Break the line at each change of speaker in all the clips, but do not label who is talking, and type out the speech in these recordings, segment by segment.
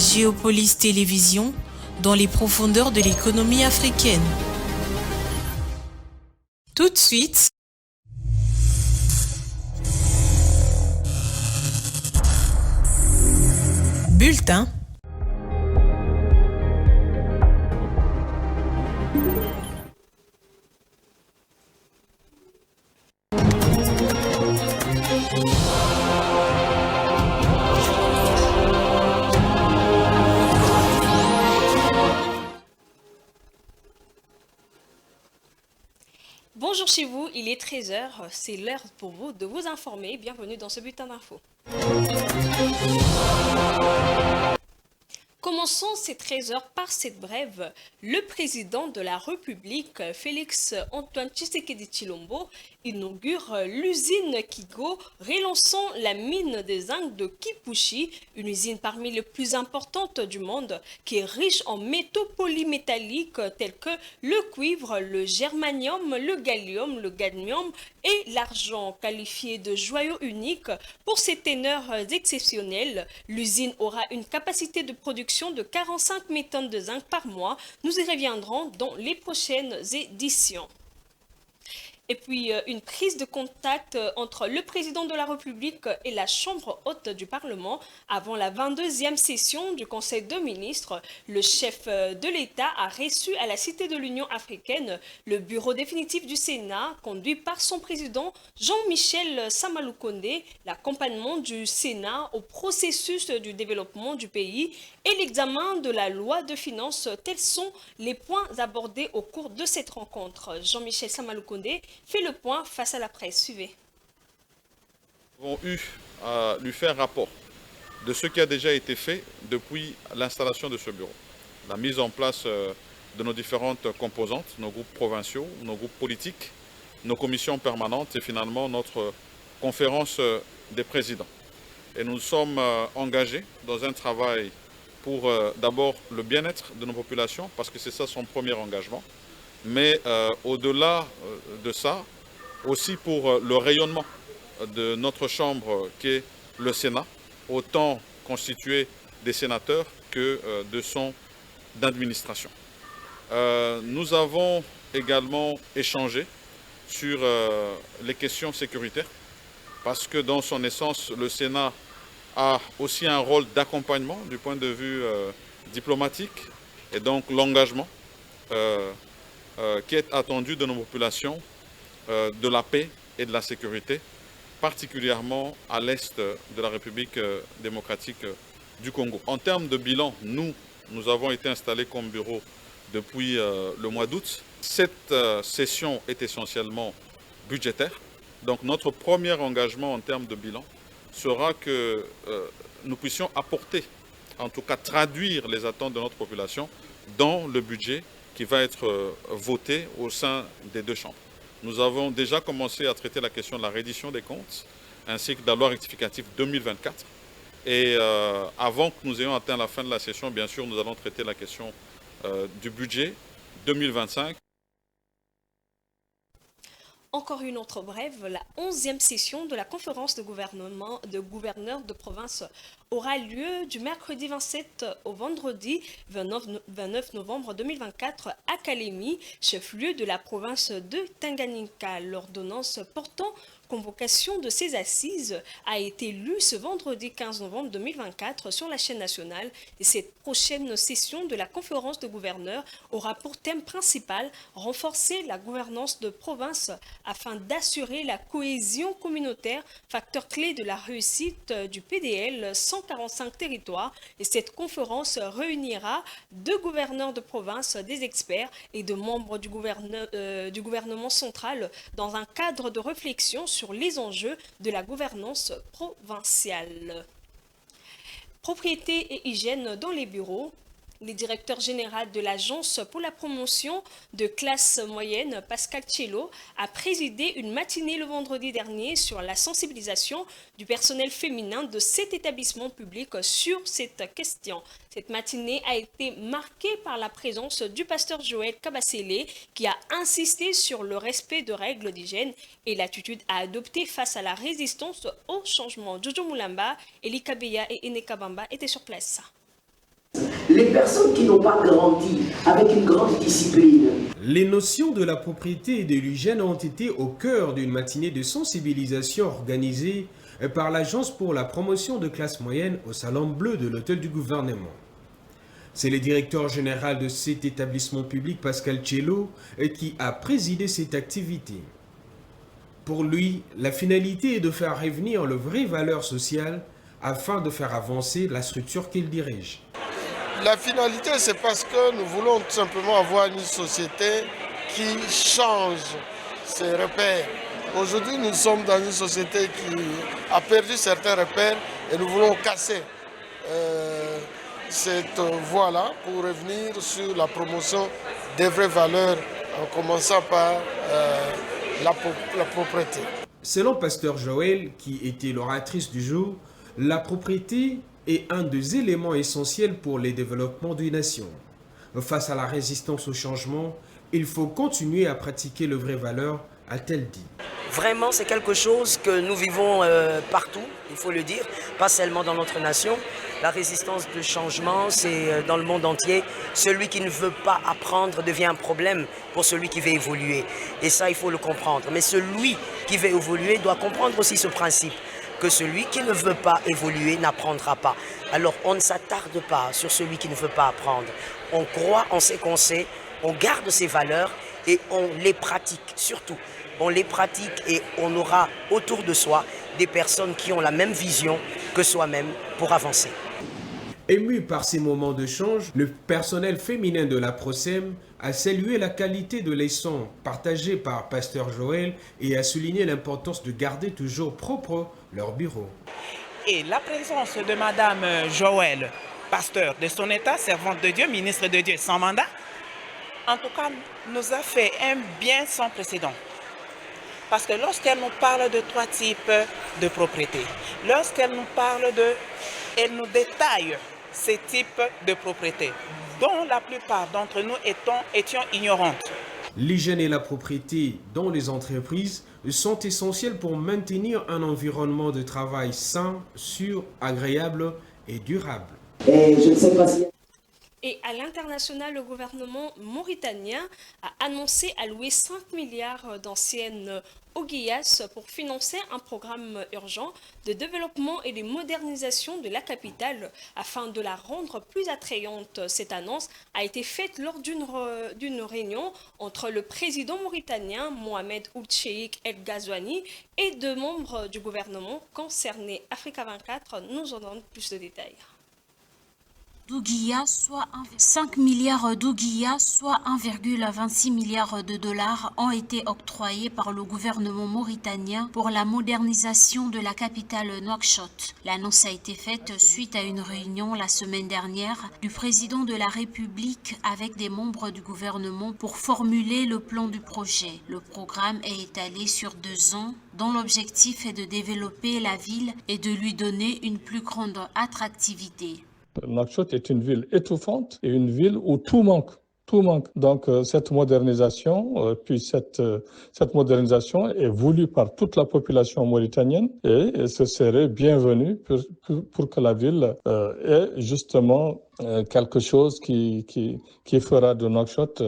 Géopolis Télévision, dans les profondeurs de l'économie africaine. Tout de suite, bulletin.
Bonjour chez vous, il est 13h, c'est l'heure pour vous de vous informer. Bienvenue dans ce bulletin d'infos. Commençons ces 13 heures par cette brève. Le président de la République, Félix Antoine Tshisekedi Tshilombo, inaugure l'usine Kigo, relançant la mine des zinc de Kipushi, une usine parmi les plus importantes du monde qui est riche en métaux polymétalliques tels que le cuivre, le germanium, le gallium, le cadmium et l'argent. Qualifié de joyau unique pour ses teneurs exceptionnelles, l'usine aura une capacité de production de 45 000 tonnes de zinc par mois. Nous y reviendrons dans les prochaines éditions. Et puis, une prise de contact entre le président de la République et la Chambre haute du Parlement avant la 22e session du Conseil de ministres. Le chef de l'État a reçu à la Cité de l'Union africaine le bureau définitif du Sénat, conduit par son président Jean-Michel Samaloukonde, l'accompagnement du Sénat au processus du développement du pays et l'examen de la loi de finances. Tels sont les points abordés au cours de cette rencontre. Jean-Michel Samaloukonde fait le point face à la presse. Suivez.
Nous avons eu à lui faire rapport de ce qui a déjà été fait depuis l'installation de ce bureau. La mise en place de nos différentes composantes, nos groupes provinciaux, nos groupes politiques, nos commissions permanentes et finalement notre conférence des présidents. Et nous sommes engagés dans un travail pour d'abord le bien-être de nos populations, parce que c'est ça son premier engagement. Mais au-delà de ça, aussi pour le rayonnement de notre chambre qui est le Sénat, autant constitué des sénateurs que de son administration. Nous avons également échangé sur les questions sécuritaires, parce que dans son essence, le Sénat a aussi un rôle d'accompagnement du point de vue diplomatique, et donc l'engagement qui est attendu de nos populations, de la paix et de la sécurité, particulièrement à l'est de la République démocratique du Congo. En termes de bilan, nous avons été installés comme bureau depuis le mois d'août. Cette session est essentiellement budgétaire. Donc notre premier engagement en termes de bilan sera que nous puissions apporter, en tout cas traduire les attentes de notre population dans le budget qui va être voté au sein des deux chambres. Nous avons déjà commencé à traiter la question de la reddition des comptes, ainsi que de la loi rectificative 2024. Et avant que nous ayons atteint la fin de la session, bien sûr, nous allons traiter la question du budget 2025.
Encore une autre brève, la 11e session de la conférence de gouverneurs de province aura lieu du mercredi 27 au vendredi 29 novembre 2024 à Kalemi, chef-lieu de la province de Tanganyika. L'ordonnance portant convocation de ces assises a été lue ce vendredi 15 novembre 2024 sur la chaîne nationale, et cette prochaine session de la conférence de gouverneurs aura pour thème principal renforcer la gouvernance de province afin d'assurer la cohésion communautaire, facteur clé de la réussite du PDL 145 territoires. Et cette conférence réunira 2 gouverneurs de province, des experts et de membres du gouvernement central dans un cadre de réflexion sur les enjeux de la gouvernance provinciale. Propriété et hygiène dans les bureaux. Le directeur général de l'Agence pour la promotion de classe moyenne, Pascal Tchello, a présidé une matinée le vendredi dernier sur la sensibilisation du personnel féminin de cet établissement public sur cette question. Cette matinée a été marquée par la présence du pasteur Joël Kabasele, qui a insisté sur le respect de règles d'hygiène et l'attitude à adopter face à la résistance au changement. Jojo Moulamba, Eli Kabeya et Ene Kabamba étaient sur place.
les personnes qui n'ont pas grandi avec une grande discipline.
Les notions de la propriété et de l'hygiène ont été au cœur d'une matinée de sensibilisation organisée par l'Agence pour la promotion de classe moyenne au Salon Bleu de l'Hôtel du Gouvernement. C'est le directeur général de cet établissement public, Pascal Tchello, qui a présidé cette activité. Pour lui, la finalité est de faire revenir les vraies valeurs sociales afin de faire avancer la structure qu'il dirige.
La finalité, c'est parce que nous voulons tout simplement avoir une société qui change ses repères. Aujourd'hui, nous sommes dans une société qui a perdu certains repères et nous voulons casser cette voie-là pour revenir sur la promotion des vraies valeurs en commençant par la propriété.
Selon Pasteur Joël, qui était l'oratrice du jour, la propriété est un des éléments essentiels pour le développement d'une nation. Face à la résistance au changement, il faut continuer à pratiquer les vraies valeurs, a-t-elle dit.
Vraiment, c'est quelque chose que nous vivons partout, il faut le dire, pas seulement dans notre nation. La résistance de changement, c'est dans le monde entier. Celui qui ne veut pas apprendre devient un problème pour celui qui veut évoluer. Et ça, il faut le comprendre. Mais celui qui veut évoluer doit comprendre aussi ce principe, que celui qui ne veut pas évoluer n'apprendra pas. Alors, on ne s'attarde pas sur celui qui ne veut pas apprendre. On croit en ce qu'on sait, on garde ses valeurs et on les pratique surtout. On les pratique et on aura autour de soi des personnes qui ont la même vision que soi-même pour avancer.
Ému par ces moments de change, le personnel féminin de la PROSEM a salué la qualité de leçons partagées par Pasteur Joël et a souligné l'importance de garder toujours propre leur bureau.
Et la présence de Madame Joël, pasteur de son État, servante de Dieu, ministre de Dieu sans mandat, en tout cas, nous a fait un bien sans précédent. Parce que lorsqu'elle nous parle de 3 types de propriété, lorsqu'elle nous parle elle nous détaille ces types de propriété, dont la plupart d'entre nous étions ignorantes.
L'hygiène et la propriété dans les entreprises sont essentielles pour maintenir un environnement de travail sain, sûr, agréable et durable.
Et je ne sais pas si...
Et à l'international, le gouvernement mauritanien a annoncé allouer 5 milliards d'anciennes OGIAS pour financer un programme urgent de développement et de modernisation de la capitale afin de la rendre plus attrayante. Cette annonce a été faite lors d'une réunion entre le président mauritanien Mohamed Ould Cheikh El Ghazouani et 2 membres du gouvernement concernés. Africa 24 nous en donne plus de détails.
5 milliards d'Ouguiya, soit 1,26 milliard de dollars, ont été octroyés par le gouvernement mauritanien pour la modernisation de la capitale Nouakchott. L'annonce a été faite suite à une réunion la semaine dernière du président de la République avec des membres du gouvernement pour formuler le plan du projet. Le programme est étalé sur 2 ans, dont l'objectif est de développer la ville et de lui donner une plus grande attractivité.
Nouakchott est une ville étouffante et une ville où tout manque. Tout manque. Donc cette modernisation, cette modernisation est voulue par toute la population mauritanienne et ce serait bienvenu pour que la ville ait justement quelque chose qui fera de Nouakchott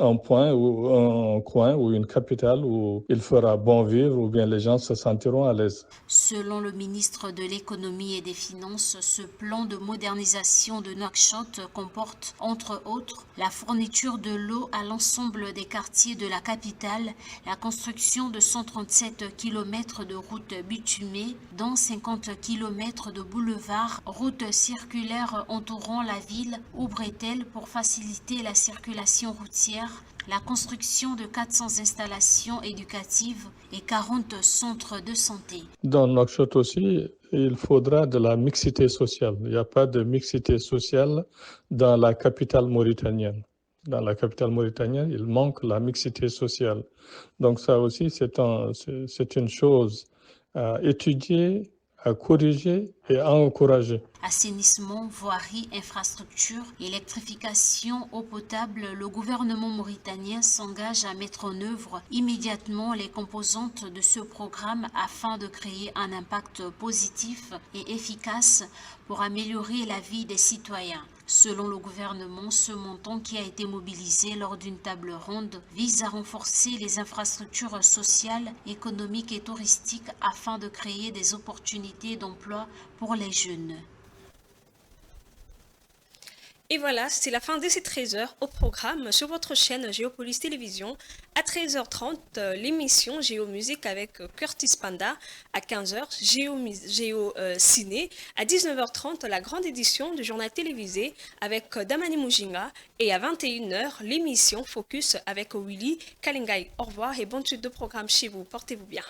un point ou un coin ou une capitale où il fera bon vivre ou bien les gens se sentiront à l'aise.
Selon le ministre de l'économie et des finances, ce plan de modernisation de Nouakchott comporte, entre autres, la fourniture de l'eau à l'ensemble des quartiers de la capitale, la construction de 137 km de routes bitumées, dont 50 km de boulevards, routes circulaires entourant la ville ou bretelles pour faciliter la circulation routière, la construction de 400 installations éducatives et 40 centres de santé.
Dans Nouakchott aussi, il faudra de la mixité sociale. Il n'y a pas de mixité sociale dans la capitale mauritanienne. Dans la capitale mauritanienne, il manque la mixité sociale. Donc ça aussi, c'est une chose à étudier, à corriger et à encourager.
Assainissement, voirie, infrastructure, électrification, eau potable, le gouvernement mauritanien s'engage à mettre en œuvre immédiatement les composantes de ce programme afin de créer un impact positif et efficace pour améliorer la vie des citoyens. Selon le gouvernement, ce montant qui a été mobilisé lors d'une table ronde vise à renforcer les infrastructures sociales, économiques et touristiques afin de créer des opportunités d'emploi pour les jeunes.
Et voilà, c'est la fin de ces 13h au programme sur votre chaîne Géopolis Télévision. À 13h30, l'émission Géomusique avec Curtis Panda. À 15h, Géo Ciné. À 19h30, la grande édition du journal télévisé avec Damani Mujinga. Et à 21h, l'émission Focus avec Willy Kalingai. Au revoir et bonne suite de programme chez vous. Portez-vous bien.